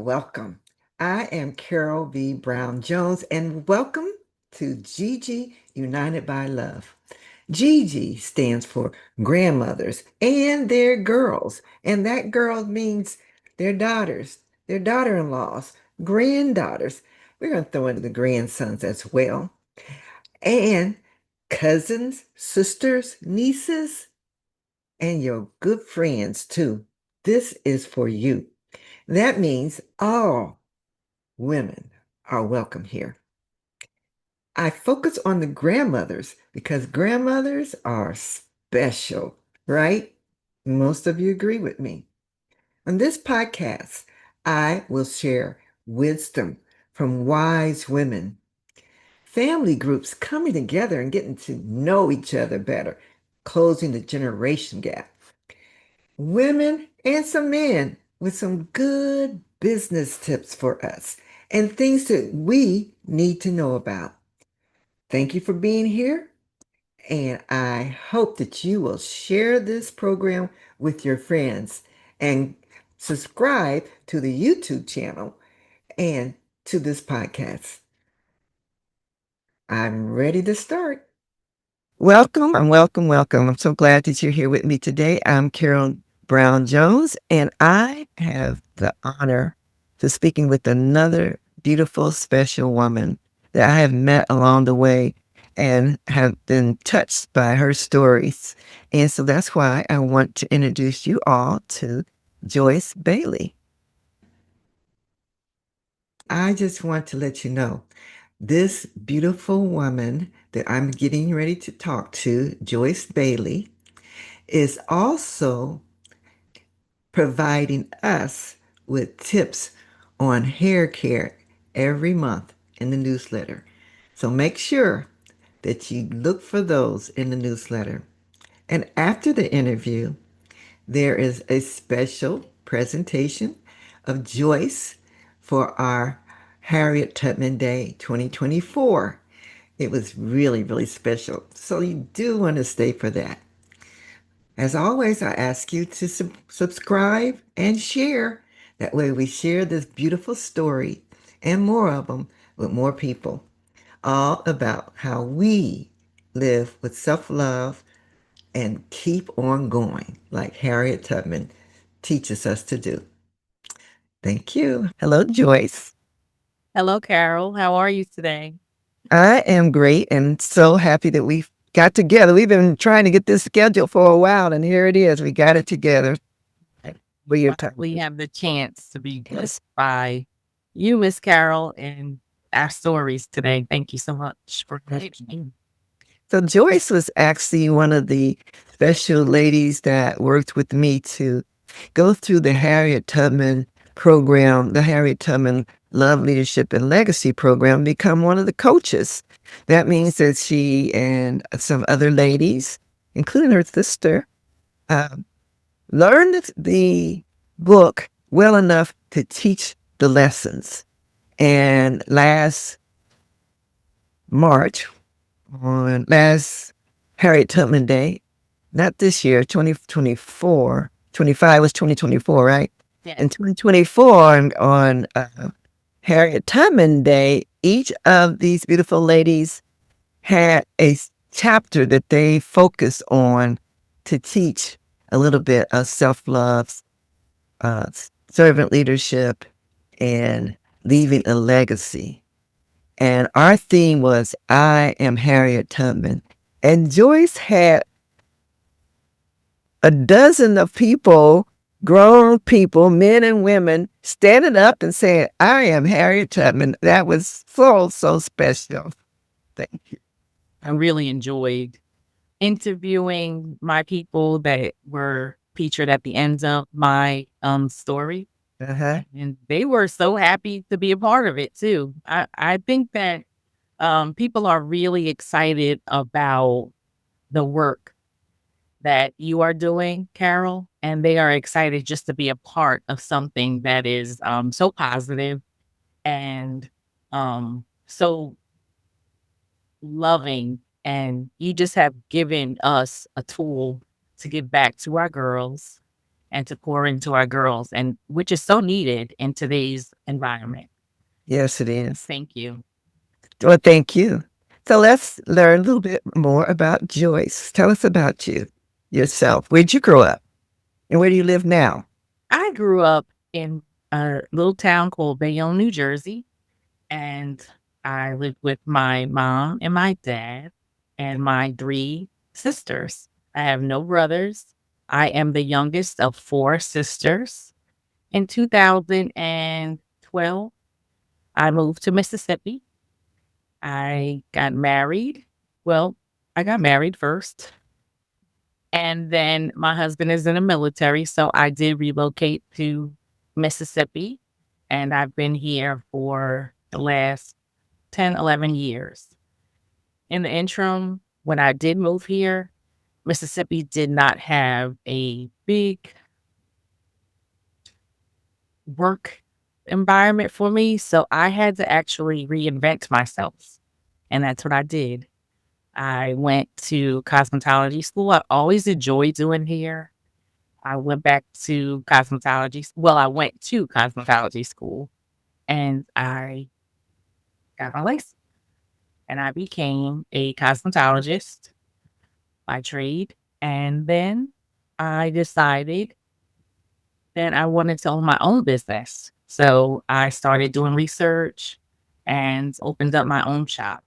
welcome. I am Carol V. Brown Jones, and welcome to Gigi United by Love. Gigi stands for grandmothers and their girls, and that girl means their daughters, their daughter in laws, granddaughters. We're going to throw in the grandsons as well, and cousins, sisters, nieces, and your good friends too. This is for you. That means all women are welcome here. I focus on the grandmothers because grandmothers are special, right? Most of you agree with me. On this podcast, I will share wisdom from wise women, family groups coming together and getting to know each other better, closing the generation gap. Women and some men with some good business tips for us and things that we need to know about. Thank you for being here, and I hope that you will share this program with your friends and subscribe to the YouTube channel and to this podcast. I'm ready to start. Welcome. I'm so glad that you're here with me today. I'm Carol Brown Jones, and I have the honor to speaking with another beautiful, special woman that I have met along the way and have been touched by her stories. And so that's why I want to introduce you all to Joyce Bailey. I just want to let you know this beautiful woman that I'm getting ready to talk to, Joyce Bailey, is also providing us with tips on hair care every month in the newsletter. So make sure that you look for those in the newsletter. And after the interview, there is a special presentation of Joyce for our Harriet Tubman Day 2024. It was really, really special. So you do want to stay for that. As always, I ask you to subscribe and share. That way, we share this beautiful story and more of them with more people, all about how we live with self love and keep on going, like Harriet Tubman teaches us to do. Thank you. Hello, Joyce. Hello, Carol. How are you today? I am great and so happy that we got together. We've been trying to get this scheduled for a while, and here it is. We got it together. We are We have the chance to be blessed by you, Miss Carol, and our stories today. Thank you so much for listening. So Joyce was actually one of the special ladies that worked with me to go through the Harriet Tubman program, the Harriet Tubman Love, Leadership, and Legacy program, become one of the coaches. That means that she and some other ladies, including her sister, uh, learned the book well enough to teach the lessons. And March, on last Harriet Tubman Day, not this year, 2024, 25 was 2024, right? Yes. In 2024, on Harriet Tubman Day, each of these beautiful ladies had a chapter that they focused on to teach a little bit of self-love, uh, servant leadership, and leaving a legacy. And our theme was I am Harriet Tubman. And Joyce had a dozen of people, grown people, men and women, standing up and saying, I am Harriet Tubman. That was so, so special. Thank you. I really enjoyed interviewing my people that were featured at the end of my story. Uh-huh. And they were so happy to be a part of it too. I think that people are really excited about the work that you are doing, Carol, and they are excited just to be a part of something that is so positive and so loving. And you just have given us a tool to give back to our girls and to pour into our girls, and which is so needed in today's environment. Yes, it is. Thank you. Well, thank you. So let's learn a little bit more about Joyce. Tell us about you, yourself. Where'd you grow up? And where do you live now? I grew up in a little town called Bayonne, New Jersey, and I lived with my mom and my dad and my 3 sisters. I have no brothers. I am the youngest of 4 sisters. In 2012, I moved to Mississippi. I got married. Well, I got married first, and then my husband is in the military, so I did relocate to Mississippi, and I've been here for the last 10, 11 years. In the interim, when I did move here, Mississippi did not have a big work environment for me, so I had to actually reinvent myself, and that's what I did. I went to cosmetology school. I always enjoyed doing hair. I went back to I went to cosmetology school, and I got my license, and I became a cosmetologist by trade. And then I decided that I wanted to own my own business. So I started doing research and opened up my own shop,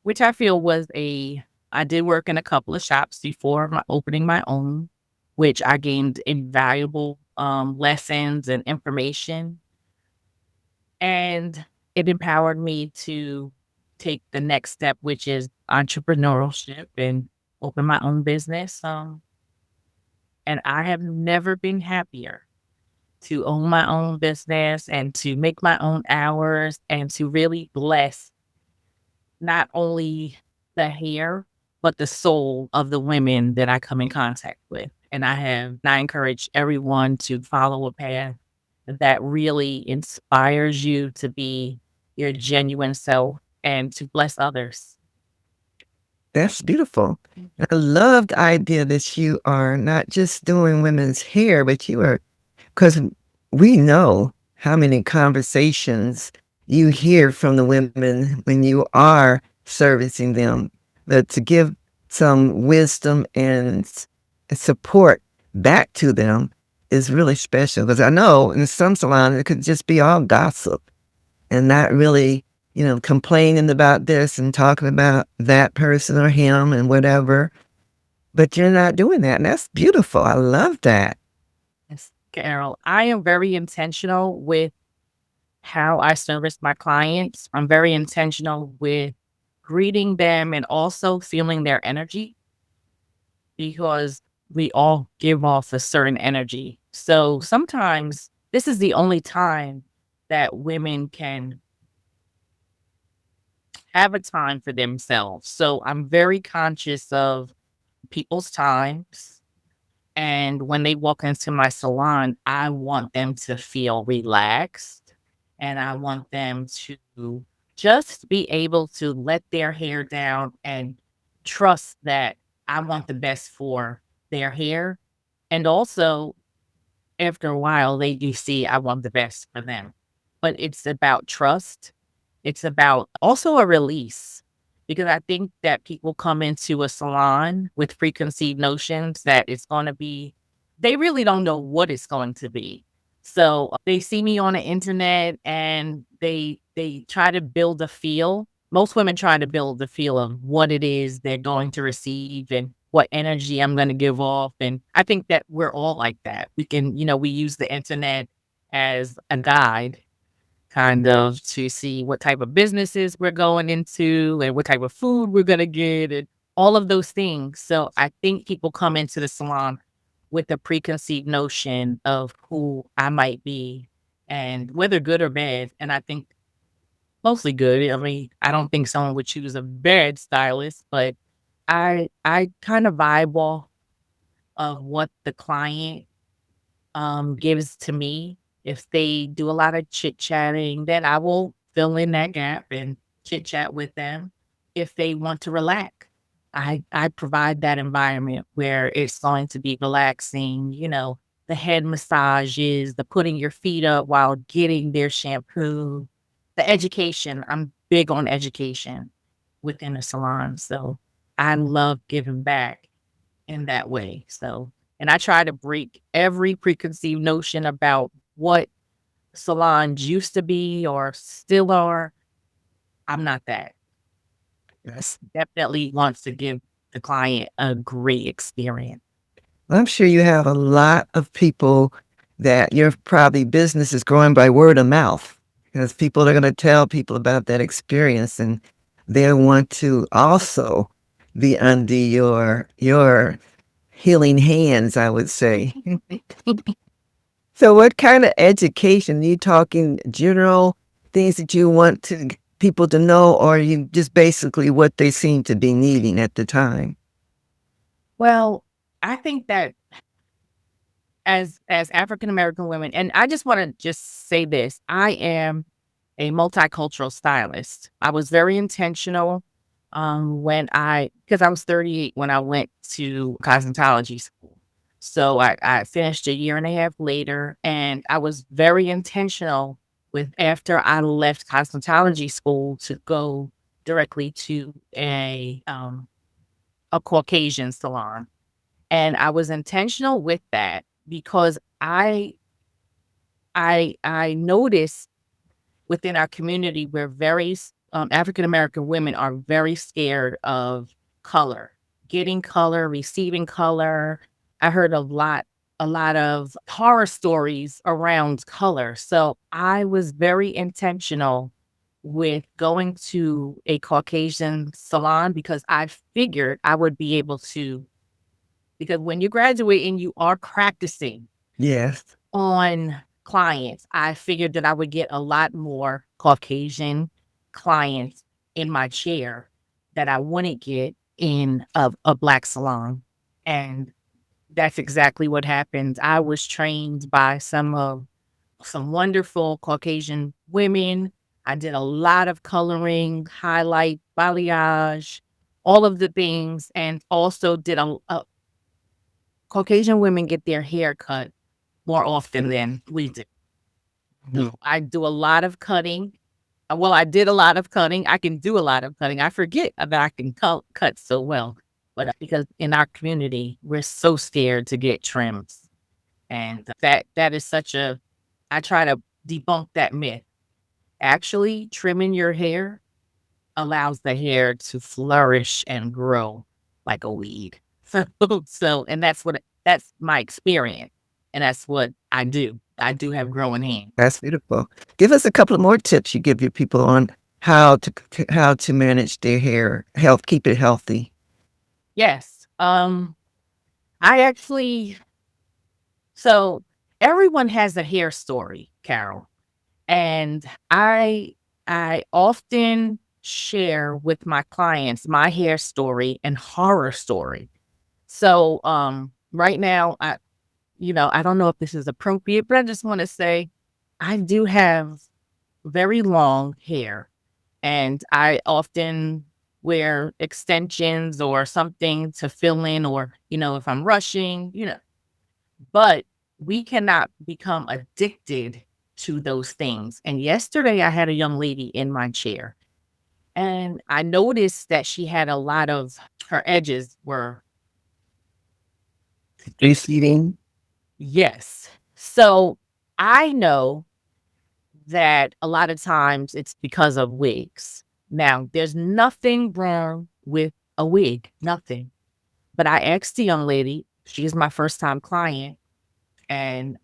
which I feel I did work in a couple of shops before opening my own, which I gained invaluable lessons and information. And it empowered me to take the next step, which is entrepreneurship and open my own business. And I have never been happier to own my own business and to make my own hours and to really bless not only the hair, but the soul of the women that I come in contact with. I encourage everyone to follow a path that really inspires you to be your genuine self and to bless others. That's beautiful. I love the idea that you are not just doing women's hair, but you are, because we know how many conversations you hear from the women when you are servicing them. But to give some wisdom and support back to them is really special. Because I know in some salons it could just be all gossip and not really, complaining about this and talking about that person or him and whatever. But you're not doing that. And that's beautiful. I love that. Yes, Carol, I am very intentional with how I service my clients. I'm very intentional with greeting them and also feeling their energy because we all give off a certain energy. So sometimes this is the only time that women can have a time for themselves. So I'm very conscious of people's times. And when they walk into my salon, I want them to feel relaxed and I want them to just be able to let their hair down and trust that I want the best for their hair. And also, after a while, they do see I want the best for them. But it's about trust. It's about also a release because I think that people come into a salon with preconceived notions that it's going to be, they really don't know what it's going to be. So they see me on the internet and they try to build a feel. Most women try to build the feel of what it is they're going to receive and what energy I'm going to give off. And I think that we're all like that. We use the internet as a guide kind of to see what type of businesses we're going into and what type of food we're going to get and all of those things. So I think people come into the salon with a preconceived notion of who I might be and whether good or bad. And I think mostly good. I mean, I don't think someone would choose a bad stylist, but I kind of vibe off of what the client gives to me. If they do a lot of chit chatting, then I will fill in that gap and chit chat with them. If they want to relax, I provide that environment where it's going to be relaxing, the head massages, the putting your feet up while getting their shampoo, the education. I'm big on education within the salon. So I love giving back in that way. So, and I try to break every preconceived notion about what salons used to be or still are. I'm not that. Yes. Definitely wants to give the client a great experience. I'm sure you have a lot of people that your probably business is growing by word of mouth because people are going to tell people about that experience and they want to also be under your healing hands, I would say. So what kind of education? Are you talking general things that you want to people to know, or are you just basically what they seem to be needing at the time? Well, I think that as African American women, and I just want to just say this, I am a multicultural stylist. I was very intentional when because I was 38 when I went to cosmetology school. So I finished a year and a half later, and I was very intentional with after I left cosmetology school to go directly to a Caucasian salon. And I was intentional with that because I noticed within our community, we're African American women are very scared of color, getting color, receiving color. I heard a lot of horror stories around color. So I was very intentional with going to a Caucasian salon because I figured I would be able to, because when you graduate and you are practicing Yes. on clients, I figured that I would get a lot more Caucasian clients in my chair that I wouldn't get in a black salon. And that's exactly what happened. I was trained by some wonderful Caucasian women. I did a lot of coloring, highlight, balayage, all of the things, and also did a Caucasian women get their hair cut more often than we do. No, I do a lot of cutting. Well, I did a lot of cutting. I can do a lot of cutting. I forget that I can cut so well, but because in our community, we're so scared to get trims, and that is such a. I try to debunk that myth. Actually, trimming your hair allows the hair to flourish and grow like a weed. And that's my experience, and that's what I do. I do have growing hands. That's beautiful. Give us a couple of more tips you give your people on how to manage their hair, health, keep it healthy. Yes. I actually so everyone has a hair story, Carol. And I often share with my clients my hair story and horror story. So right now I don't know if this is appropriate, but I just want to say I do have very long hair and I often wear extensions or something to fill in or if I'm rushing, but we cannot become addicted to those things. And yesterday I had a young lady in my chair and I noticed that she had a lot of her edges were Receding. yes. So I know that a lot of times it's because of wigs. Now, there's nothing wrong with a wig, nothing. But I asked the young lady, she's my first time client, and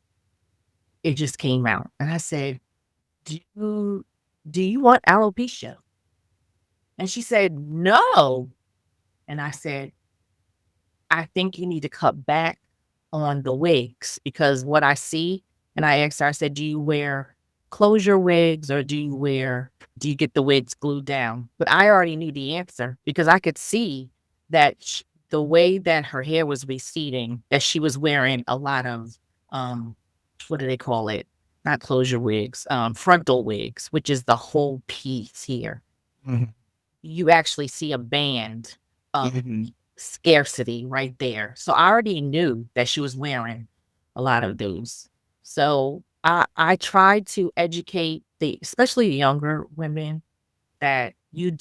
it just came out. And I said, Do you do you want alopecia? And she said, No. And I said, I think you need to cut back on the wigs because what I see, and I asked her, I said, Do you wear closure wigs or do you get the wigs glued down? But I already knew the answer because I could see that the way that her hair was receding, that she was wearing a lot of, um, what do they call it? Not closure wigs, frontal wigs, which is the whole piece here. Mhm. You actually see a band of Mhm. scarcity right there. So I already knew that she was wearing. a lot of those. So I try to educate especially younger women that you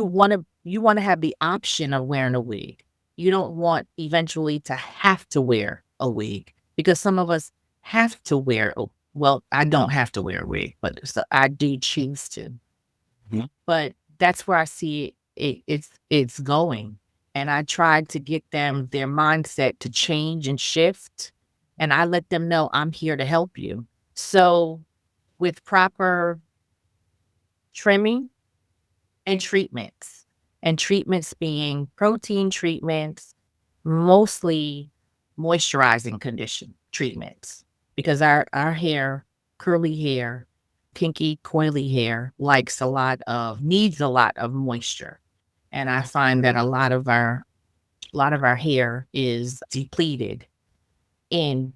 want to have the option of wearing a wig. You don't want eventually to have to wear a wig because some of us have to wear well, I don't have to wear a wig, but I do choose to. Mhm. But that's where I see it's going. And I tried to get them their mindset to change and shift. And I let them know I'm here to help you. So with proper trimming and treatments being protein treatments, mostly moisturizing condition treatments, because our hair, curly hair, kinky, coily hair needs a lot of moisture. And I find that a lot of our hair is depleted in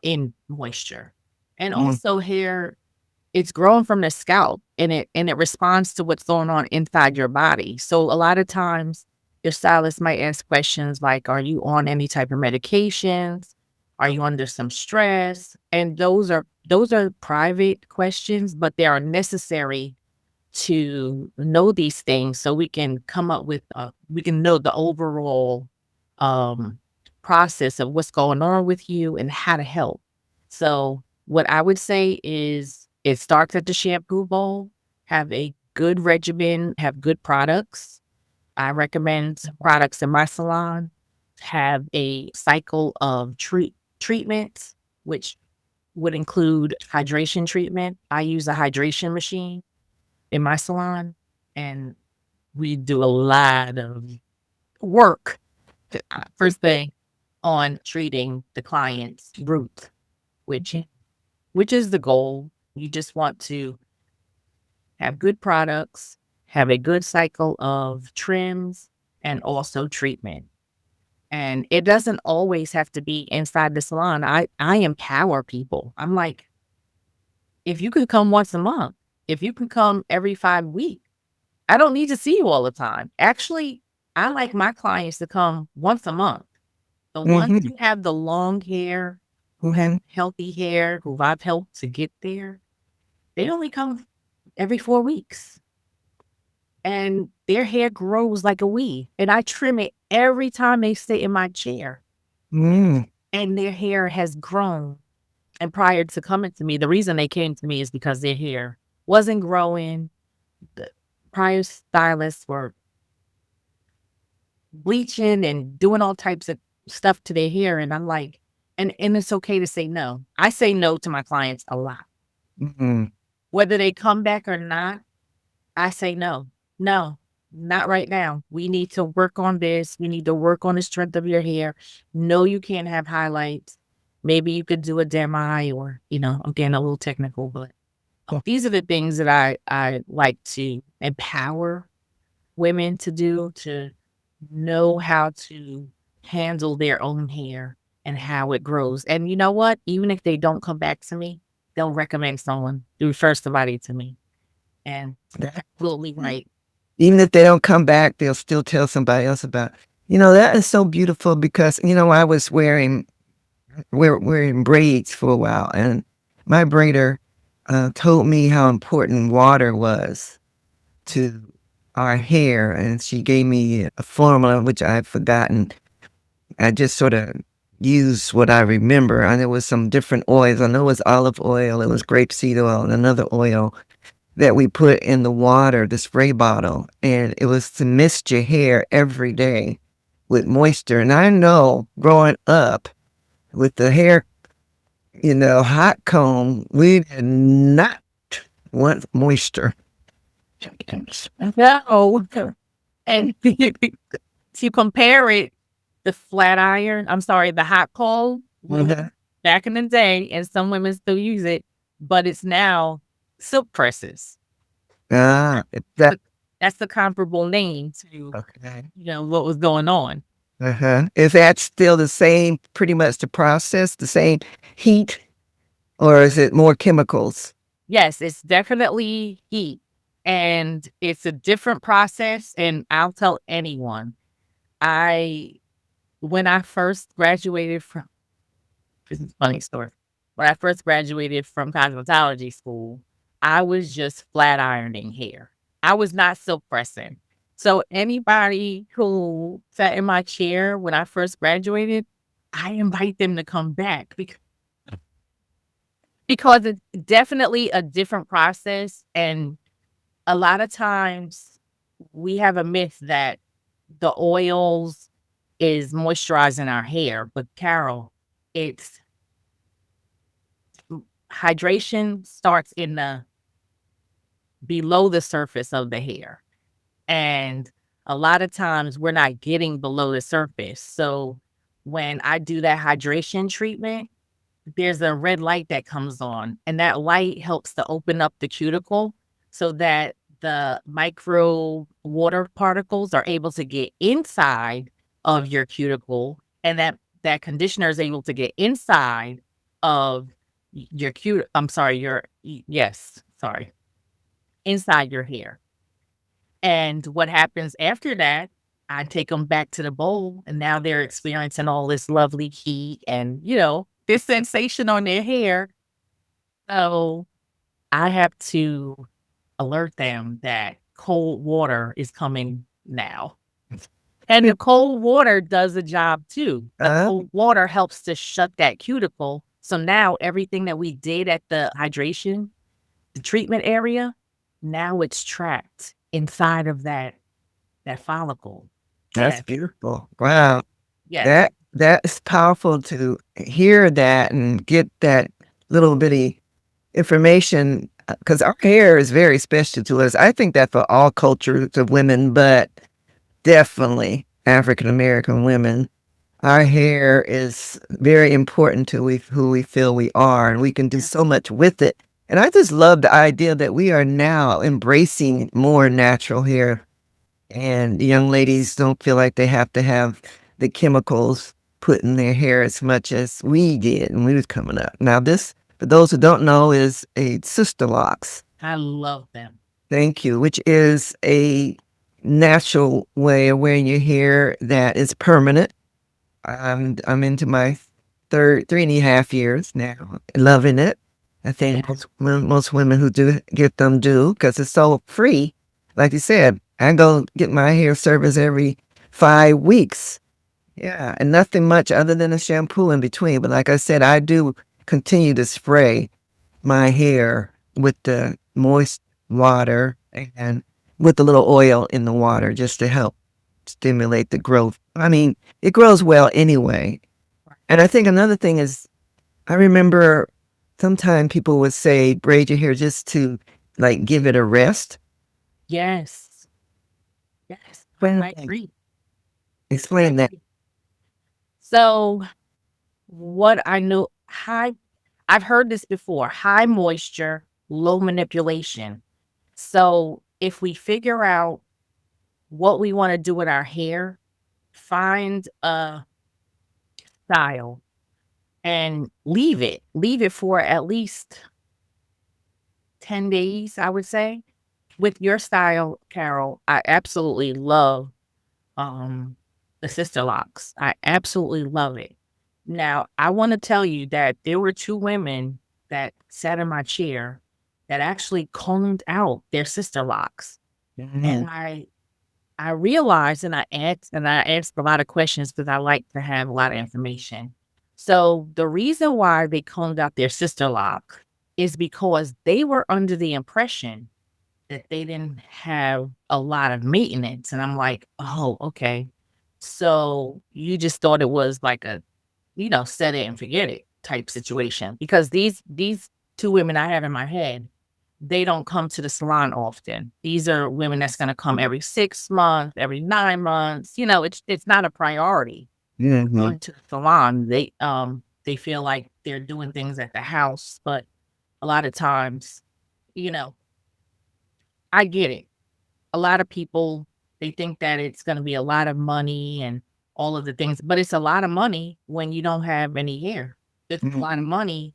in moisture. And Mm, also hair, it's growing from the scalp and it responds to what's going on inside your body. So a lot of times your stylist might ask questions like, are you on any type of medications? Are you under some stress? And those are private questions, but they are necessary to know these things so we can come up with we can know the overall um process of what's going on with you and how to help. So what I would say is it starts at the shampoo bowl, have a good regimen, have good products. I recommend some products in my salon, have a cycle of treatments, which would include hydration treatment. I use a hydration machine in my salon, and we do a lot of work, first thing, on treating the client's root, which which is the goal. You just want to have good products, have a good cycle of trims, and also treatment. And it doesn't always have to be inside the salon. I empower people. I'm like, if you could come once a month, if you can come every 5 weeks, I don't need to see you all the time. Actually, I like my clients to come once a month. The ones mhm, who have the long hair, who have mhm, healthy hair, who I've helped to get there, they only come every 4 weeks. And their hair grows like a weed. And I trim it every time they sit in my chair. mm, And their hair has grown. And prior to coming to me, the reason they came to me is because their hair wasn't growing. The prior stylists were bleaching and doing all types of stuff to their hair. And I'm like, and it's okay to say no. I say no to my clients a lot. mhm, Whether they come back or not, I say no. No, not right now. We need to work on this. We need to work on the strength of your hair. No, you can't have highlights. Maybe you could do a demi or, I'm getting a little technical, but these are the things that I like to empower women to do, to know how to handle their own hair and how it grows. And you know what? Even if they don't come back to me, they'll recommend someone, refer somebody to me. And that- absolutely right. even if they don't come back, they'll still tell somebody else about. That is so beautiful because I was wearing braids for a while, and my braider told me how important water was to our hair, and she gave me a formula which I've forgotten. I just sort of used what I remember, and there was some different oils. I know it was olive oil, it was grapeseed oil, and another oil that we put in the water, the spray bottle, and it was to mist your hair every day with moisture. And I know growing up with the hair, hot comb, we did not want moisture. No. And to compare it, the flat iron, I'm sorry, the hot coal was Mhm. back in the day, and some women still use it, but it's now silk presses. Ah, that But that's the comparable name to, okay. what was going on. Uh-huh. Is that still the same, pretty much the process, the same heat, or is it more chemicals? Yes, it's definitely heat, and it's a different process, and I'll tell anyone. I When I first graduated This is a funny story. When I first graduated from cosmetology school, I was just flat ironing hair. I was not silk pressing. So anybody who sat in my chair when I first graduated, I invite them to come back because it's definitely a different process. And a lot of times we have a myth that the oils is moisturizing our hair, but Carol, it's hydration starts in the below the surface of the hair. And a lot of times we're not getting below the surface. So when I do that hydration treatment, there's a red light that comes on, and that light helps to open up the cuticle so that the micro water particles are able to get inside of your cuticle, and that conditioner is able to get inside of your I'm sorry, yes, sorry, inside your hair. And what happens after that, I take them back to the bowl, and now they're experiencing all this lovely heat and, this sensation on their hair. So I have to alert them that cold water is coming now. And the cold water does the job too. The Uh, cold water helps to shut that cuticle. So now everything that we did at the hydration, the treatment area, now it's trapped inside of that follicle. that's Yes, beautiful. Wow. yes. That's powerful to hear that and get that little bitty information because our hair is very special to us. I think that for all cultures of women, but definitely African American women, our hair is very important to who we feel we are, and we can do so much with it. And I just love the idea that we are now embracing more natural hair, and young ladies don't feel like they have to have the chemicals put in their hair as much as we did when we was coming up. Now, this, for those who don't know, is a sister locks. I love them. Thank you, which is a natural way of wearing your hair that is permanent. I'm into my 3.5 years now, loving it. I think Yeah. most women who do get them do because it's so free. Like you said, I go get my hair service every 5 weeks. Yeah, and nothing much other than a shampoo in between. But like I said, I do continue to spray my hair with the moist water and with a little oil in the water just to help stimulate the growth. I mean, it grows well anyway. And I think another thing is, I remember sometimes people would say braid your hair just to like give it a rest. Yes. Yes. Well, I agree. I explain that. agree. So what I know, I've heard this before, high moisture, low manipulation. So if we figure out what we want to do with our hair, find a style and leave it for at least 10 days, I would say. With your style, Carol, I absolutely love um the sister locks. I absolutely love it. Now, I want to tell you that there were two women that sat in my chair that actually combed out their sister locks. Mhm. And I realized and I asked a lot of questions because I like to have a lot of information. So the reason why they combed out their sister lock is because they were under the impression that they didn't have a lot of maintenance. And I'm like, oh, okay. So you just thought it was like a, set it and forget it type situation. Because these two women I have in my head, they don't come to the salon often. These are women that's gonna come every 6 months, every 9 months. It's not a priority Mhm. going to the salon. They feel like they're doing things at the house, but a lot of times, you know, I get it. A lot of people, they think that it's gonna be a lot of money and all of the things, but it's a lot of money when you don't have any hair. It's a Mhm. lot of money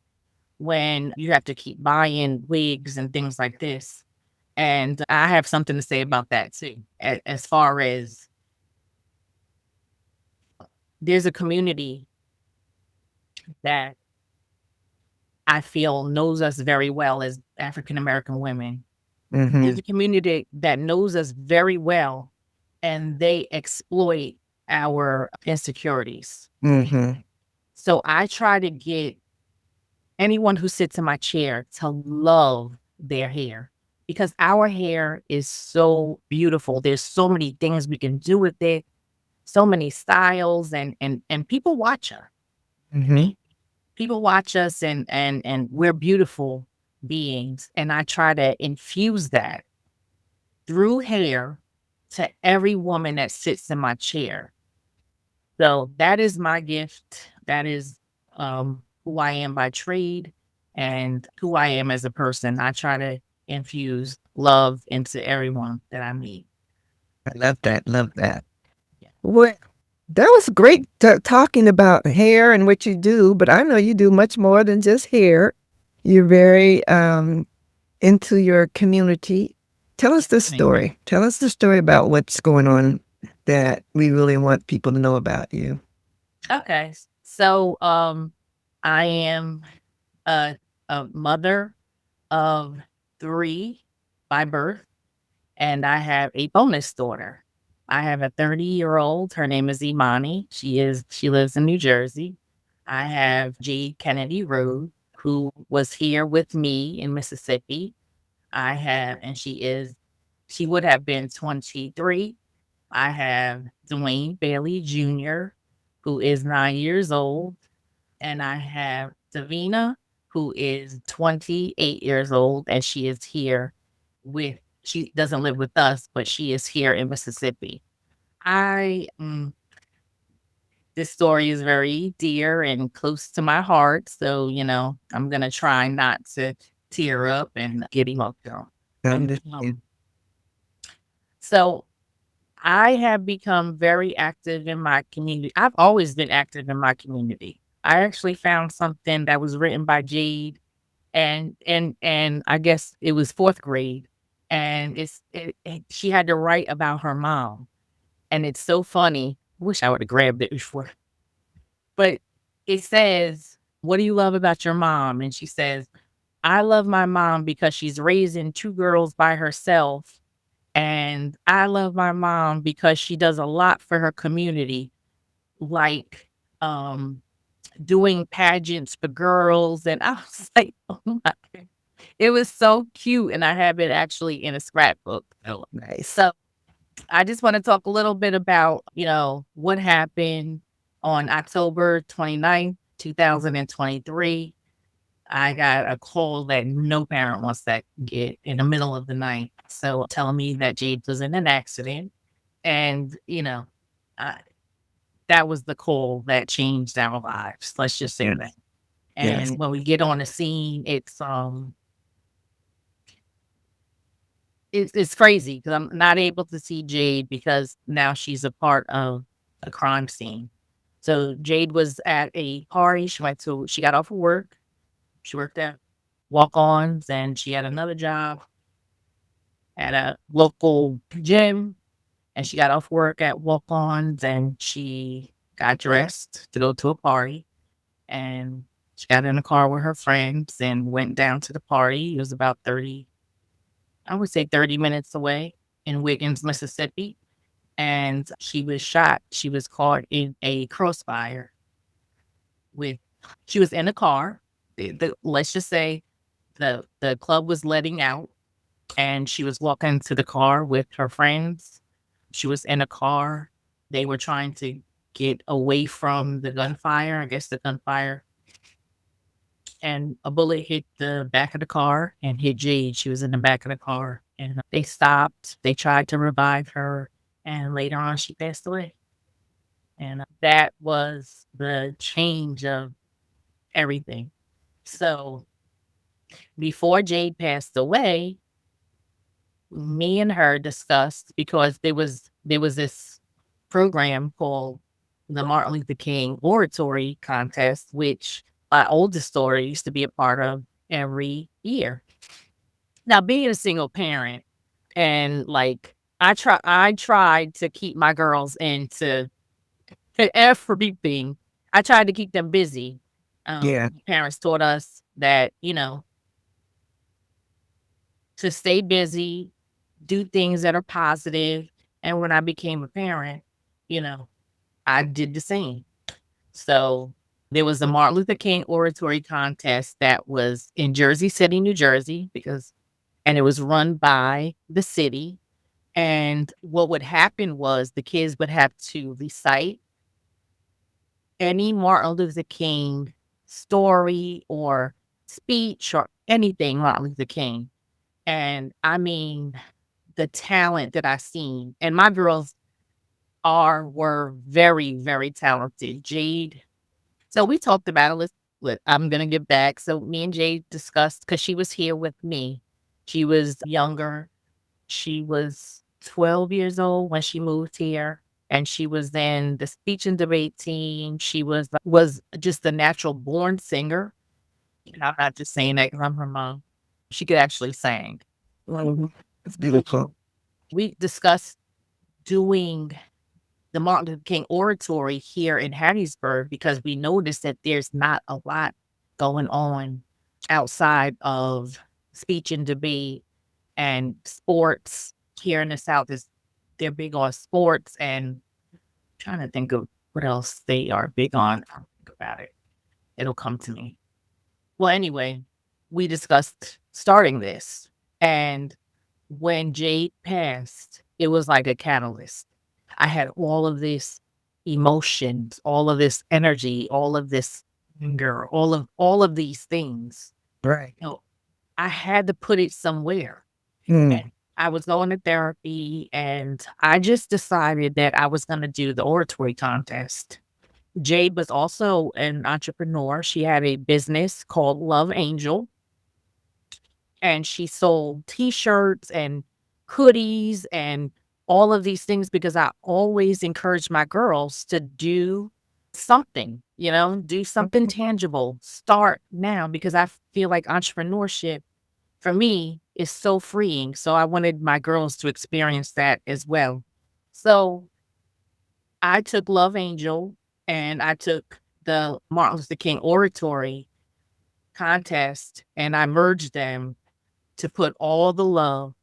when you have to keep buying wigs and things like this. And I have something to say about that too. As far as there's a community that I feel knows us very well as African American women. Mm-hmm. There's a community that knows us very well, and they exploit our insecurities. Mm-hmm. So I try to get anyone who sits in my chair to love their hair because our hair is so beautiful. There's so many things we can do with it, so many styles, and people watch us. Mm-hmm. People watch us, and we're beautiful beings. And I try to infuse that through hair to every woman that sits in my chair. So that is my gift. That is who I am by trade and who I am as a person. I try to infuse love into everyone that I meet. I love that. Love that. Yeah. Well, that was great talking about hair and what you do, but I know you do much more than just hair. You're very into your community. Tell us the Thank you. story. Tell us the story about what's going on that we really want people to know about you. Okay. So I am a, a mother of three by birth, and I have a bonus daughter. I have a 30-year-old. Her name is Imani. She lives in New Jersey. I have G. Kennedy Rose, who was here with me in Mississippi. I have, and she would have been 23. I have Dwayne Bailey Jr., who is 9 years old. And I have Davina, who is 28 years old, and she is here she doesn't live with us, but she is here in Mississippi. I This story is very dear and close to my heart, so I'm gonna try not to tear up and get emotional. I And understand. so I have become very active in my community. I've always been active in my community. I actually found something that was written by Jade, and I guess it was 4th grade, and she had to write about her mom, and it's so funny. Wish I would have grabbed it before, but it says, "What do you love about your mom?" And she says, "I love my mom because she's raising 2 girls by herself, and I love my mom because she does a lot for her community, like, um, doing pageants for girls." And I was like, "Oh my." It was so cute, and I have it actually in a scrapbook. Nice. So, I just wanna talk a little bit about, what happened on October 29th, 2023. I got a call that no parent wants to get in the middle of the night. So, telling me that Jade was in an accident, and, uh, that was the call that changed our lives. Let's just say that. Yes. Yes. And when we get on the scene, it's crazy because I'm not able to see Jade because now she's a part of a crime scene. So Jade was at a party. She got off of work. She worked at Walk-Ons, and she had another job at a local gym. And she got off work at Walk-Ons, and she got dressed to go to a party. And she got in a car with her friends and went down to the party. It was about I would say 30 minutes away in Wiggins, Mississippi. And she was shot. She was caught in a crossfire with she was in a car. Let's just say the club was letting out, and she was walking to the car with her friends. She was in a car. They were trying to get away from the gunfire. I guess the gunfire, and a bullet hit the back of the car and hit Jade. She was in the back of the car, and they stopped. They tried to revive her, and later on, she passed away. And that was the change of everything. So before Jade passed away, me and her discussed because there was this program called the Martin Luther King Oratory Contest, which my oldest daughter used to be a part of every year. Now, being a single parent, and like I tried to keep my girls into everything. I tried to keep them busy. Yeah. Parents taught us that, to stay busy, do things that are positive. And when I became a parent, you know, I did the same. So there was a Martin Luther King oratory contest that was in Jersey City, New Jersey, and it was run by the city. And what would happen was the kids would have to recite any Martin Luther King story or speech or anything Martin Luther King. And I mean, the talent that I seen, and my girls were very, very talented. Jade. So we talked about it. I'm gonna get back. So me and Jade discussed because she was here with me. She was younger. She was 12 years old when she moved here, and she was in the speech and debate team. She was just a natural born singer. And I'm not just saying that because I'm her mom. She could actually sing. Mhm. It's beautiful. We discussed doing the Martin Luther King Oratory here in Hattiesburg because we noticed that there's not a lot going on outside of speech and debate and sports here in the South. Is they're big on sports and trying to think of what else they are big on. I'll think about it. It'll come to me. Well, anyway, we discussed starting this. And when Jade passed, it was like a catalyst. I had all of this emotions, all of this energy, all of this anger, all of these things. Right. You know, I had to put it somewhere. Mm. And I was going to therapy and I just decided that I was going to do the oratory contest. Jade was also an entrepreneur. She had a business called Love Angel and she sold t-shirts and hoodies and all of these things because I always encourage my girls to do something, do something tangible. Start now because I feel like entrepreneurship for me is so freeing. So I wanted my girls to experience that as well. So I took Love Angel and I took the Martin Luther King Oratory contest and I merged them to put all the love,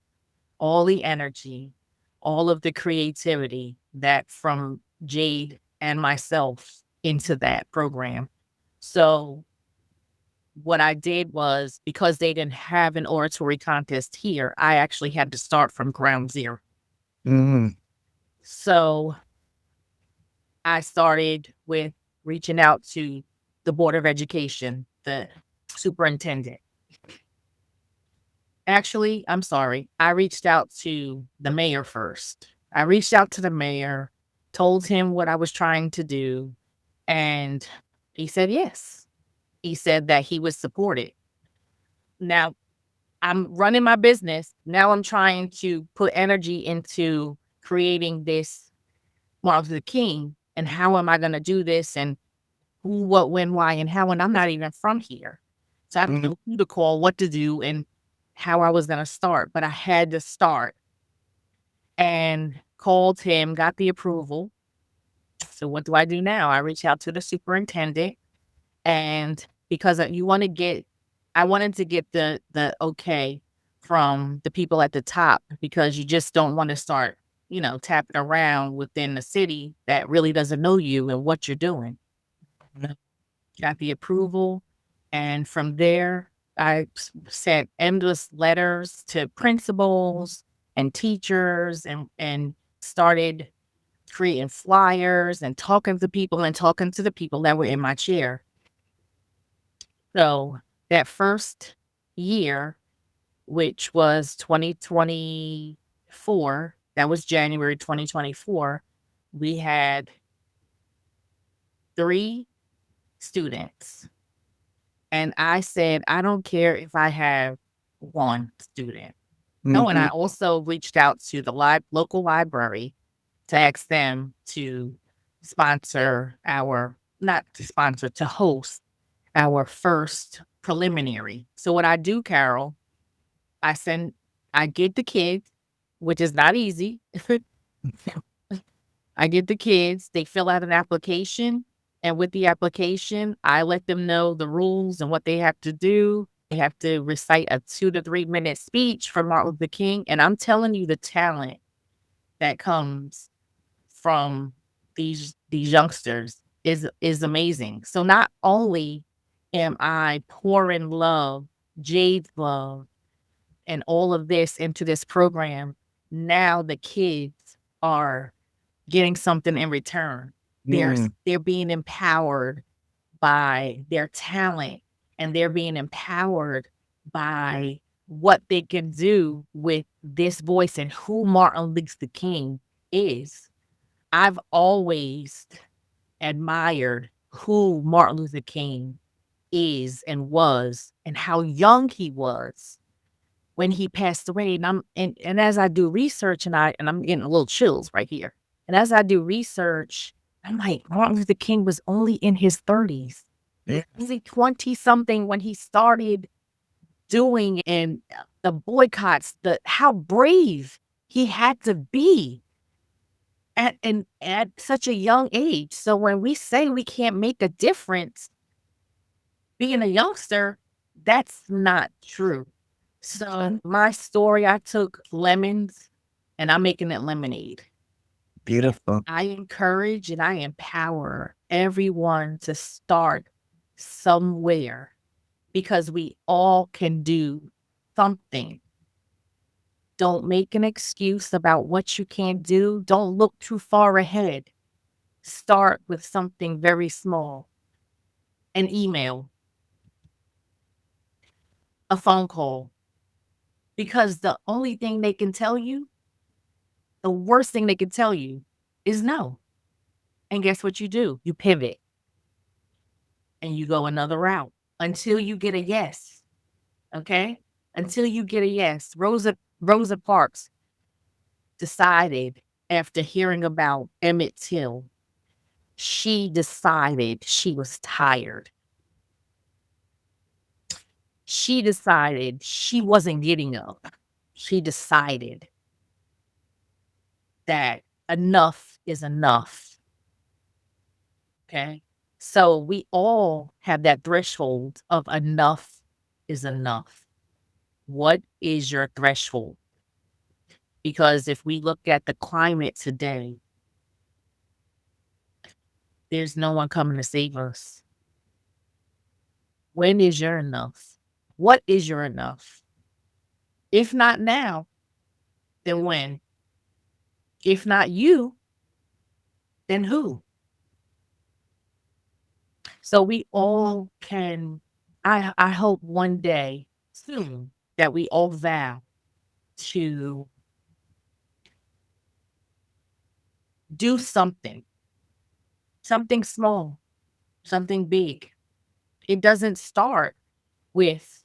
all the energy, all of the creativity that from Jade and myself into that program. So what I did was because they didn't have an oratory contest here, I actually had to start from ground zero. Mm. So I started with reaching out to the Board of Education, the superintendent. Actually, I'm sorry. I reached out to the mayor first. I reached out to the mayor, told him what I was trying to do, and he said yes. He said that he would support it. Now, I'm running my business. Now I'm trying to put energy into creating this Martin Luther King. And how am I going to do this? And who, what, when, why, and how? And I'm not even from here. So I don't Mhm. know who to call, what to do, and how I was going to start. But I had to start and called him, got the approval. So what do I do now? I reach out to the superintendent and because I wanted to get the okay from the people at the top because you just don't want to start, tapping around within the city that really doesn't know you and what you're doing. No. Got the approval, and from there, sent endless letters to principals and teachers and started creating flyers and talking to people and talking to the people that were in my chair. So that first year, which was 2024, that was January 2024, we had 3 students. And I said, I don't care if I have 1 student. Oh, and I Mhm. also reached out to the local library to ask them to sponsor our, not to sponsor, to host our first preliminary. So what I do, Carol, I send, I get the kids, which is not easy. I get the kids, they fill out an application, And with the application, I let them know the rules and what they have to do. They have to recite a 2 to 3 minute speech from Martin Luther King. And I'm telling you, the talent that comes from these youngsters is amazing. So not only am I pouring love, Jade's love, and all of this into this program, now the kids are getting something in return. Mm, They're being empowered by their talent, and they're being empowered by what they can do with this voice and who Martin Luther King is. I've always admired who Martin Luther King is and was and how young he was when he passed away. And as I do research and I'm getting a little chills right here. And as I do research, I'm like, Martin Luther King was only in his 30s. yeah, Was he 20 something when he started doing and the boycotts, the how brave he had to be at such a young age. So when we say we can't make a difference being a youngster, that's not true. So my story, I took lemons and I'm making it lemonade. beautiful. I encourage and I empower everyone to start somewhere because we all can do something. Don't make an excuse about what you can't do. Don't look too far ahead. Start with something very small, an email, a phone call, because the only thing they can tell you, the worst thing they can tell you is no. And guess what you do? You pivot and you go another route until you get a yes. Okay? Until you get a yes. Rosa Parks decided after hearing about Emmett Till, she decided she was tired. She decided she wasn't getting up. She decided that enough is enough. Okay. So we all have that threshold of enough is enough. What is your threshold? Because if we look at the climate today, there's no one coming to save us. When is your enough? What is your enough? If not now, then when? If not you, then who? So we all can, I hope one day soon that we all vow to do something small, something big. It doesn't start with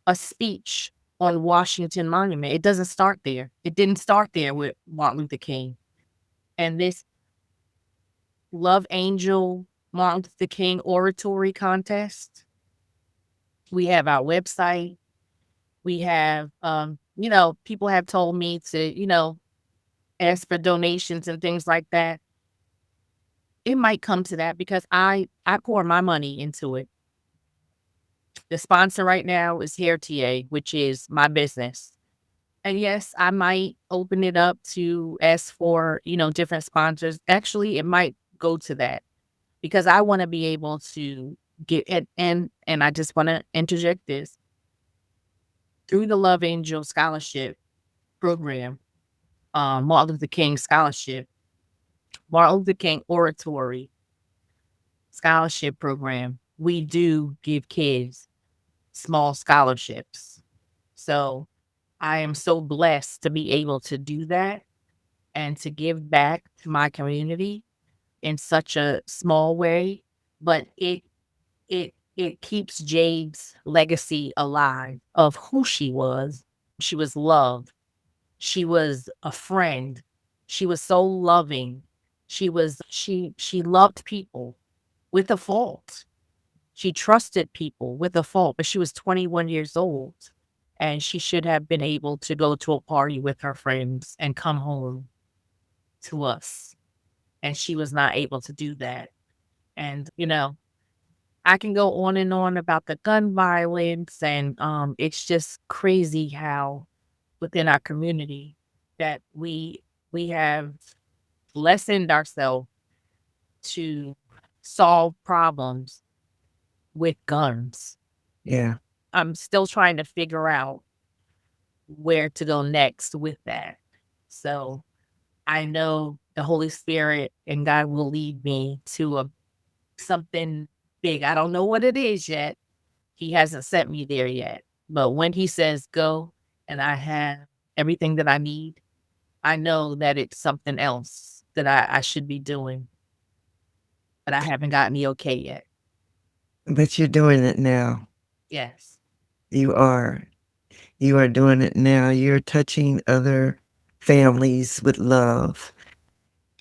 a speech on Washington Monument. It doesn't start there. It didn't start there with Martin Luther King. And this Love Angel Martin Luther King oratory contest, we have our website. We have, people have told me to, ask for donations and things like that. It might come to that because I pour my money into it. The sponsor right now is Hair TA, which is my business. And yes, I might open it up to ask for, different sponsors. Actually, it might go to that because I want to be able to get it. And I just want to interject this through the Love Angel Scholarship Program, Martin Luther King Scholarship, Martin Luther King Oratory Scholarship Program. We do give kids small scholarships. So I am so blessed to be able to do that and to give back to my community in such a small way, but it keeps Jade's legacy alive of who she was. She was loved. She was a friend. She was so loving. She loved people with a fault. She trusted people with a fault, but she was 21 years old and she should have been able to go to a party with her friends and come home to us. And she was not able to do that. And, I can go on and on about the gun violence, and it's just crazy how within our community that we have lessened ourselves to solve problems with guns. Yeah. I'm still trying to figure out where to go next with that. So I know the Holy Spirit and God will lead me to a something big. I don't know what it is yet. He hasn't sent me there yet. But when he says go and I have everything that I need, I know that it's something else that I should be doing, but I haven't gotten the okay yet. But you're doing it now. Yes. You are. You are doing it now. You're touching other families with love.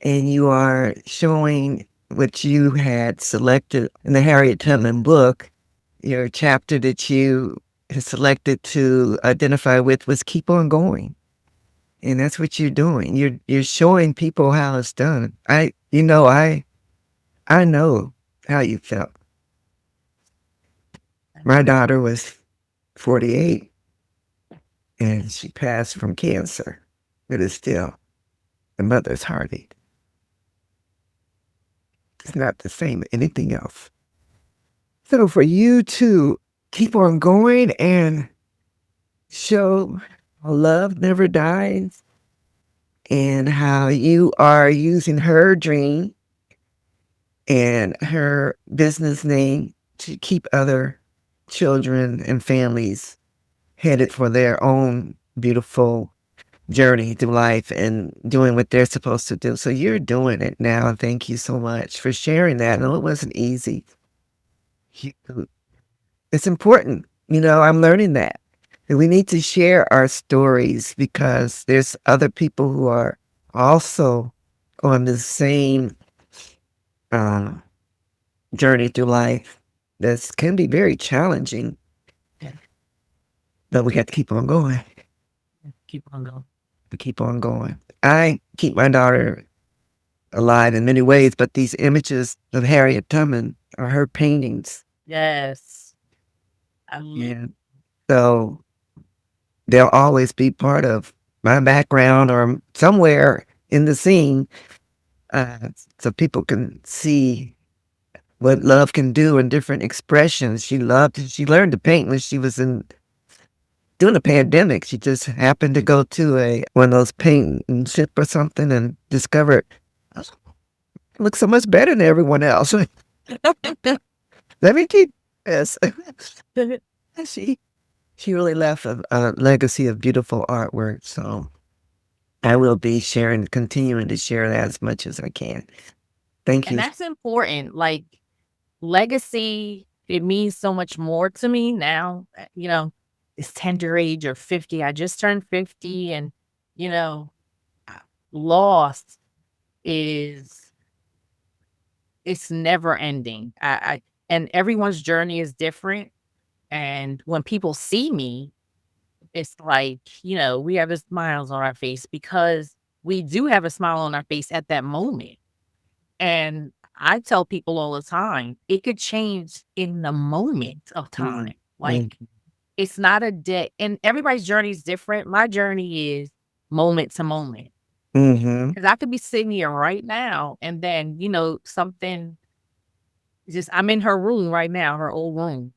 And you are showing what you had selected in the Harriet Tubman book. Your chapter that you had selected to identify with was keep on going. And that's what you're doing. You're showing people how it's done. I know how you felt. My daughter was 48 and she passed from cancer. It is still the mother's heartache. It's not the same as anything else. So for you to keep on going and show how love never dies and how you are using her dream and her business name to keep other children and families headed for their own beautiful journey through life and doing what they're supposed to do. So you're doing it now. Thank you so much for sharing that. No, it wasn't easy. You- It's important. I'm learning that. And we need to share our stories because there's other people who are also on the same uh, journey through life. This can be very challenging, Yeah. but we got to keep on going. Keep on going. We keep on going. I keep my daughter alive in many ways, but these images of Harriet Tubman are her paintings. Yes. I love And so they'll always be part of my background or somewhere in the scene so people can see what love can do in different expressions. She learned to paint when she was in during the pandemic. She just happened to go to a one of those paint and ship or something and discovered "Oh, it looks so much better than everyone else. Let me keep this. she she really left a legacy of beautiful artwork. So I will be sharing, continuing to share that as much as I can. Thank And you. that's important. Like legacy, it means so much more to me now. It's tender age or 50. I just turned 50 and you know, uh, loss is it's never ending. And everyone's journey is different. And when people see me, it's like, we have a smiles on our face because we do have a smile on our face at that moment. And I tell people all the time, it could change in the moment of time. Like, Mm-hmm. it's not a day, and everybody's journey is different. My journey is moment to moment. Mm-hmm. Because I could be sitting here right now, and then, something just, I'm in her room right now, her old room,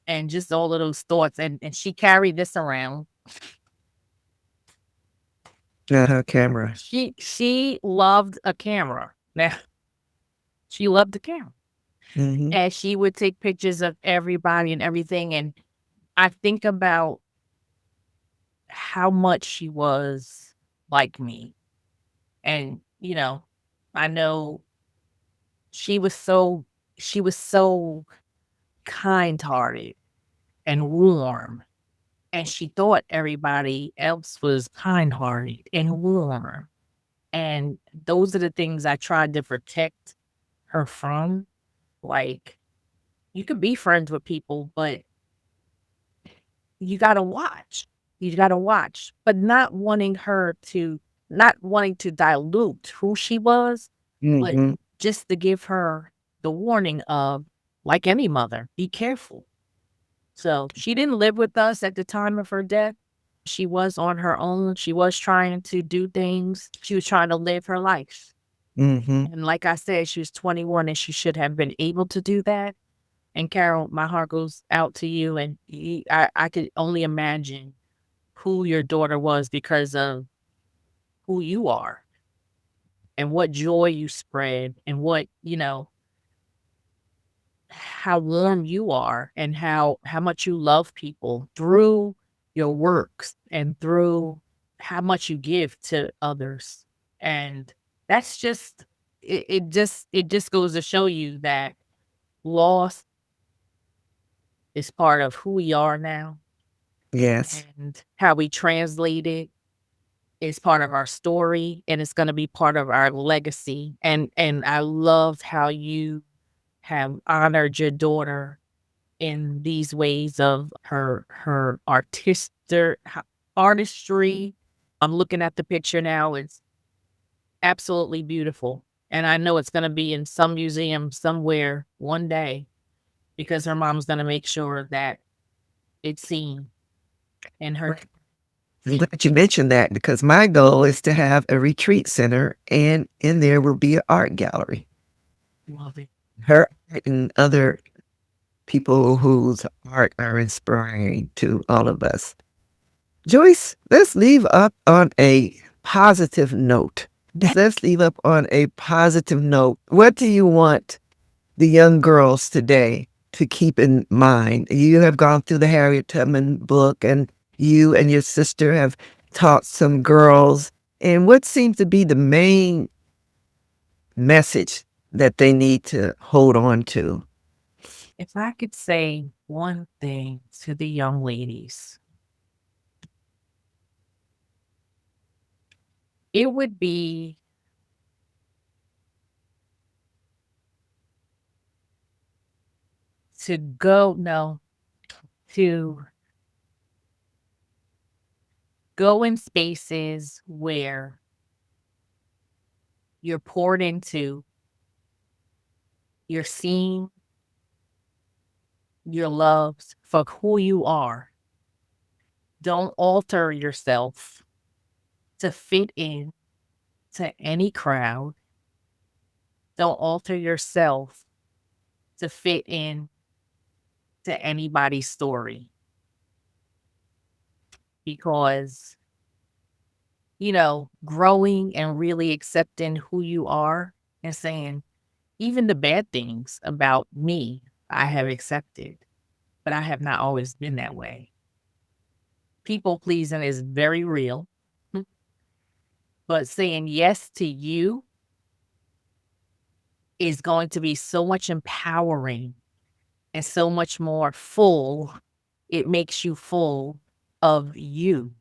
and just all of those thoughts. And she carried this around. Camera. She loved a camera. Now, she loved the camera. Mm-hmm. And she would take pictures of everybody and everything. And I think about how much she was like me. And, I know she was so she was so kind-hearted and warm. And she thought everybody else was kind-hearted and warm. And those are the things I tried to protect her from. Like, you could be friends with people, but you gotta watch. You gotta watch, but not wanting to dilute who she was, but Mm-hmm. just to give her the warning of, like any mother, be careful. So she didn't live with us at the time of her death. She was on her own. She was trying to do things. She was trying to live her life. Mm-hmm. And like I said, she was 21 and she should have been able to do that. And Carol, my heart goes out to you. And I could only imagine who your daughter was because of who you are and what joy you spread and what, how warm you are and how much you love people through your works and through how much you give to others. And that's just it just goes to show you that loss is part of who we are now, Yes. and how we translate it is part of our story, and it's going to be part of our legacy. And I loved how you have honored your daughter in these ways of her artistry. I'm looking at the picture now. It's absolutely beautiful. And I know it's going to be in some museum somewhere one day because her mom's going to make sure that it's seen in her. Right. I'm glad you mentioned that because my goal is to have a retreat center, and in there will be an art gallery. Love it. Her art and other people whose art are inspiring to all of us. Joyce, let's leave up on a positive note. Let's leave up on a positive note. What do you want the young girls today to keep in mind? You have gone through the Harriet Tubman book, and you and your sister have taught some girls. And what seems to be the main message that they need to hold on to? If I could say one thing to the young ladies, it would be to go, no, to go in spaces where you're poured into, you're seen, you're loved for who you are. Don't alter yourself to fit in to any crowd. Don't alter yourself to fit in to anybody's story because, growing and really accepting who you are and saying, even the bad things about me, I have accepted, but I have not always been that way. People pleasing is very real, but saying yes to you is going to be so much empowering and so much more full. It makes you full of you.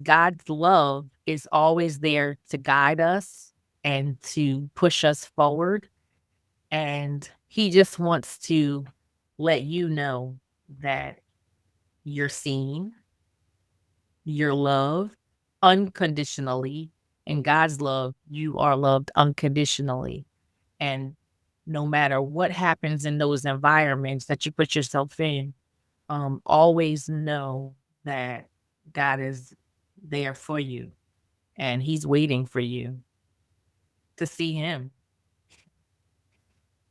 God's love is always there to guide us and to push us forward. And He just wants to let you know that you're seen, you're loved unconditionally. In God's love, you are loved unconditionally. And no matter what happens in those environments that you put yourself in, always know that God is there for you and He's waiting for you to see Him.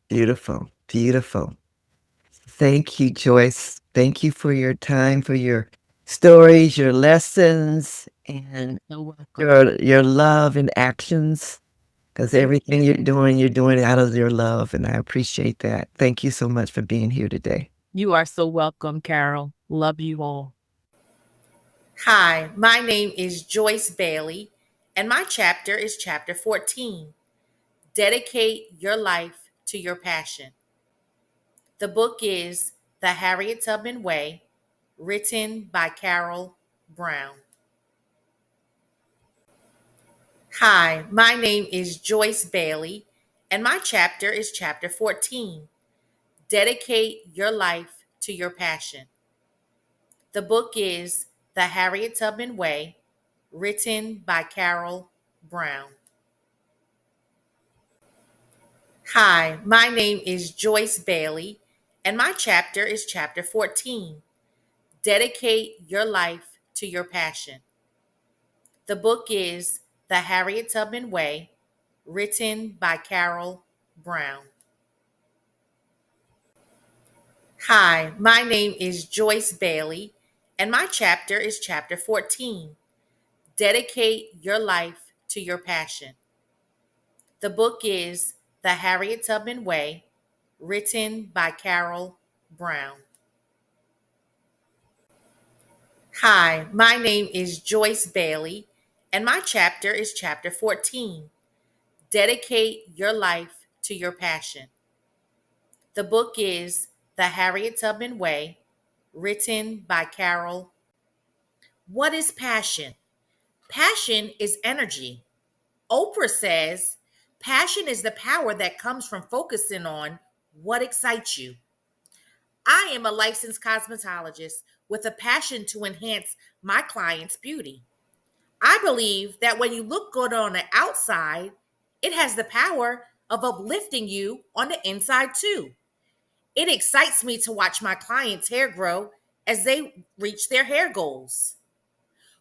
Beautiful, beautiful. Thank you, Joyce. Thank you for your time, for your stories, your lessons, and So welcome. your love and actions. Because Thank you. everything you're doing it out of your love, and I appreciate that. Thank you so much for being here today. You are so welcome, Carol. Love you all. Hi, my name is Joyce Bailey, and my chapter is chapter 14. Dedicate your life to your passion. The book is The Harriet Tubman Way, written by Carol Brown. Hi, my name is Joyce Bailey, and my chapter is chapter 14. Dedicate your life to your passion. The book is The Harriet Tubman Way, written by Carol Brown. Hi, my name is Joyce Bailey, and my chapter is chapter 14. Dedicate your life to your passion. The book is The Harriet Tubman Way, written by Carol Brown. Hi, my name is Joyce Bailey, and my chapter is chapter 14. Dedicate your life to your passion. The book is The Harriet Tubman Way, written by Carol Brown. Hi, my name is Joyce Bailey, and my chapter is chapter 14. Dedicate your life to your passion. The book is The Harriet Tubman Way, written by Carol. What is passion? Passion is energy. Oprah says, passion is the power that comes from focusing on what excites you. I am a licensed cosmetologist with a passion to enhance my clients' beauty. I believe that when you look good on the outside, it has the power of uplifting you on the inside too. It excites me to watch my clients' hair grow as they reach their hair goals.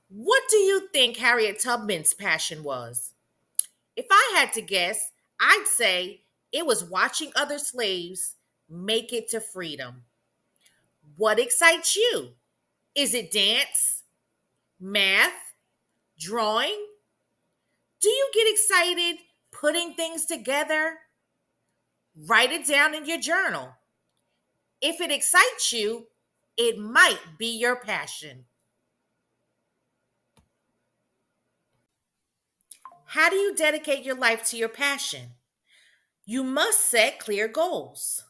What do you think Harriet Tubman's passion was? If I had to guess, I'd say it was watching other slaves make it to freedom. What excites you? Is it dance, math, drawing? Do you get excited putting things together? Write it down in your journal. If it excites you, it might be your passion. How do you dedicate your life to your passion? You must set clear goals.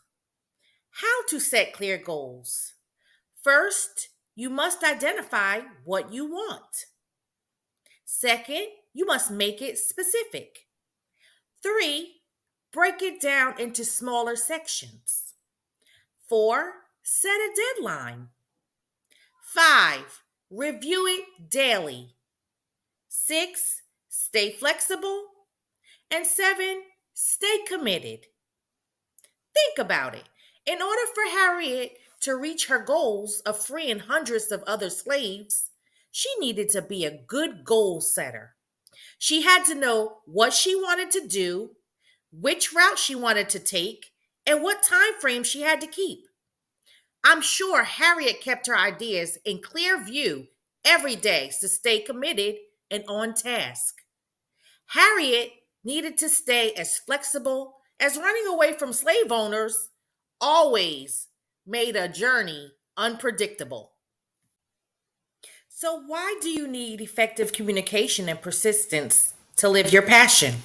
How to set clear goals? First, you must identify what you want. Second, you must make it specific. Three, break it down into smaller sections. Four, set a deadline. Five, review it daily. Six, stay flexible. And seven, stay committed. Think about it. In order for Harriet to reach her goals of freeing hundreds of other slaves, she needed to be a good goal setter. She had to know what she wanted to do, which route she wanted to take, and what time frame she had to keep. I'm sure Harriet kept her ideas in clear view every day to stay committed and on task. Harriet needed to stay as flexible as running away from slave owners always made a journey unpredictable. So, why do you need effective communication and persistence to live your passion?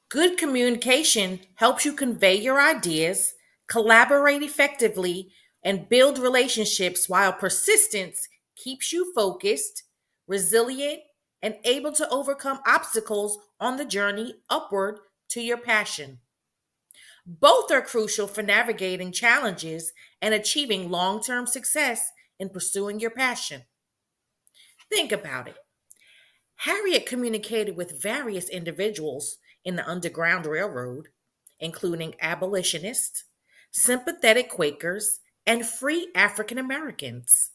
Good communication helps you convey your ideas, collaborate effectively, and build relationships, while persistence keeps you focused, resilient, and able to overcome obstacles on the journey upward to your passion. Both are crucial for navigating challenges and achieving long term success in pursuing your passion. Think about it. Harriet communicated with various individuals in the Underground Railroad, including abolitionists, sympathetic Quakers, and free African Americans.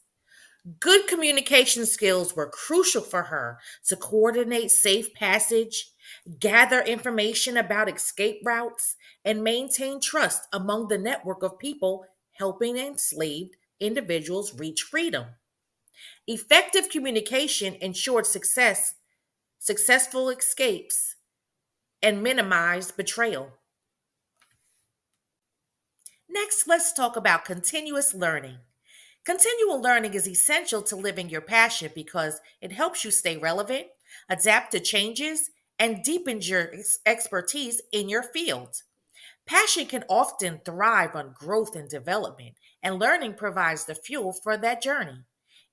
Good communication skills were crucial for her to coordinate safe passage, gather information about escape routes, and maintain trust among the network of people helping enslaved individuals reach freedom. Effective communication ensured successful escapes, and minimized betrayal. Next, let's talk about continuous learning. Continual learning is essential to living your passion because it helps you stay relevant, adapt to changes, and deepens your expertise in your field. Passion can often thrive on growth and development, and learning provides the fuel for that journey.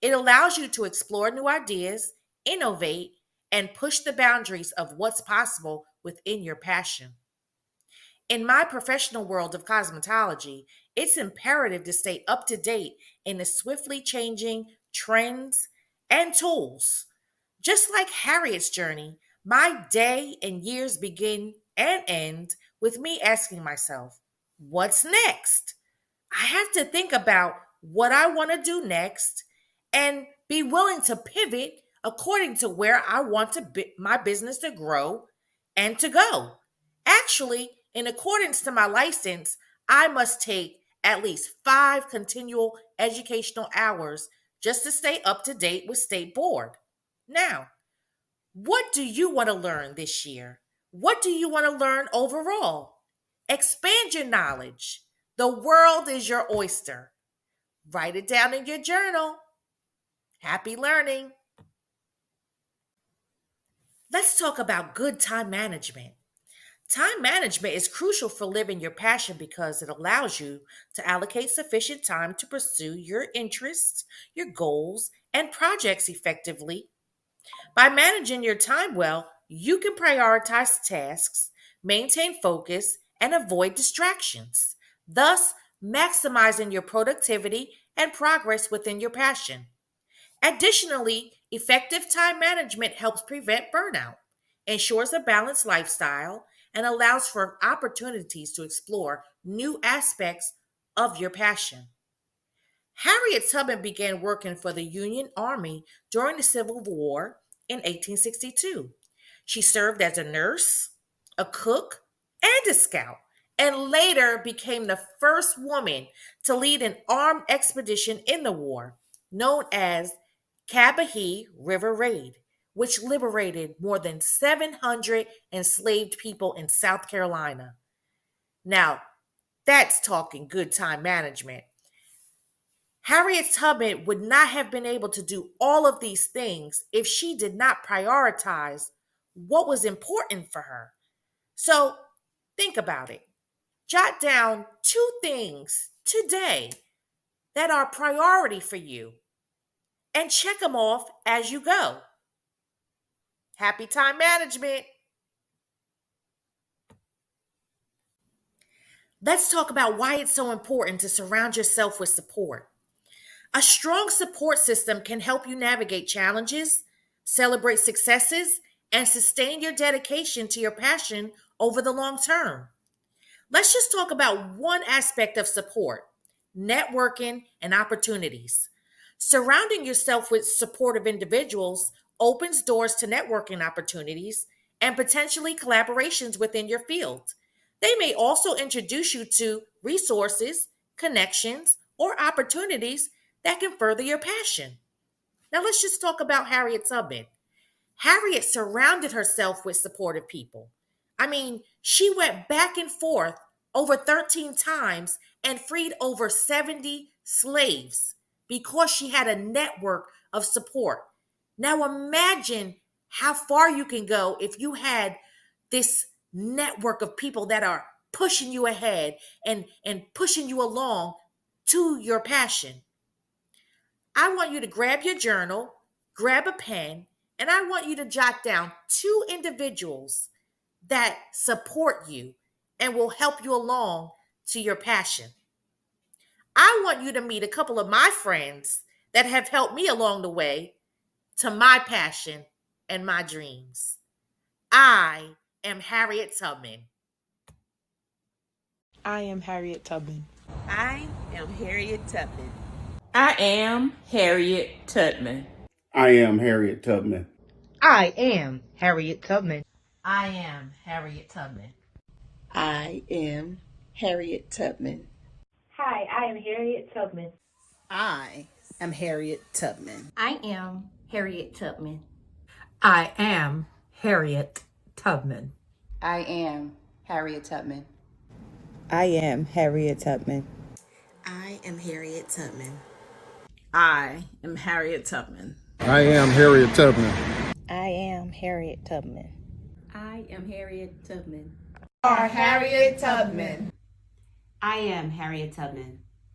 It allows you to explore new ideas, innovate, and push the boundaries of what's possible within your passion. In my professional world of cosmetology, it's imperative to stay up to date in the swiftly changing trends and tools. Just like Harriet's journey, my day and years begin and end with me asking myself, what's next? I have to think about what I want to do next and be willing to pivot according to where I want my business to grow and to go. Actually, in accordance to my license, I must take at least 5 continual educational hours just to stay up to date with state board. Now, what do you want to learn this year? What do you want to learn overall? Expand your knowledge. The world is your oyster. Write it down in your journal. Happy learning. Let's talk about good time management. Time management is crucial for living your passion because it allows you to allocate sufficient time to pursue your interests, your goals, and projects effectively. By managing your time well, you can prioritize tasks, maintain focus, and avoid distractions, thus maximizing your productivity and progress within your passion. Additionally, effective time management helps prevent burnout, ensures a balanced lifestyle, and allows for opportunities to explore new aspects of your passion. Harriet Tubman began working for the Union Army during the Civil War in 1862. She served as a nurse, a cook, and a scout, and later became the first woman to lead an armed expedition in the war, known as Kabahi River Raid, which liberated more than 700 enslaved people in South Carolina. Now, that's talking good time management. Harriet Tubman would not have been able to do all of these things if she did not prioritize what was important for her. So think about it. Jot down 2 things today that are priority for you and check them off as you go. Happy time management. Let's talk about why it's so important to surround yourself with support. A strong support system can help you navigate challenges, celebrate successes, and sustain your dedication to your passion over the long term. Let's just talk about one aspect of support: networking and opportunities. Surrounding yourself with supportive individuals opens doors to networking opportunities and potentially collaborations within your field. They may also introduce you to resources, connections, or opportunities that can further your passion. Now, let's just talk about Harriet Tubman. Harriet surrounded herself with supportive people. I mean, she went back and forth over 13 times and freed over 70 slaves because she had a network of support. Now, imagine how far you can go if you had this network of people that are pushing you ahead and pushing you along to your passion. I want you to grab your journal, grab a pen, and I want you to jot down 2 individuals that support you and will help you along to your passion. I want you to meet a couple of my friends that have helped me along the way to my passion and my dreams. I am Harriet Tubman. I am Harriet Tubman. I am Harriet Tubman. I am Harriet Tubman. I am Harriet Tubman. I am Harriet Tubman. I am Harriet Tubman. I am Harriet Tubman. Hi, I am Harriet Tubman. I am Harriet Tubman. I am Harriet Tubman. I am Harriet Tubman. I am Harriet Tubman. I am Harriet Tubman. I am Harriet Tubman. I am Harriet Tubman. I am Harriet Tubman. I am Harriet Tubman. I am Harriet Tubman. Are Harriet Tubman. I am Harriet Tubman.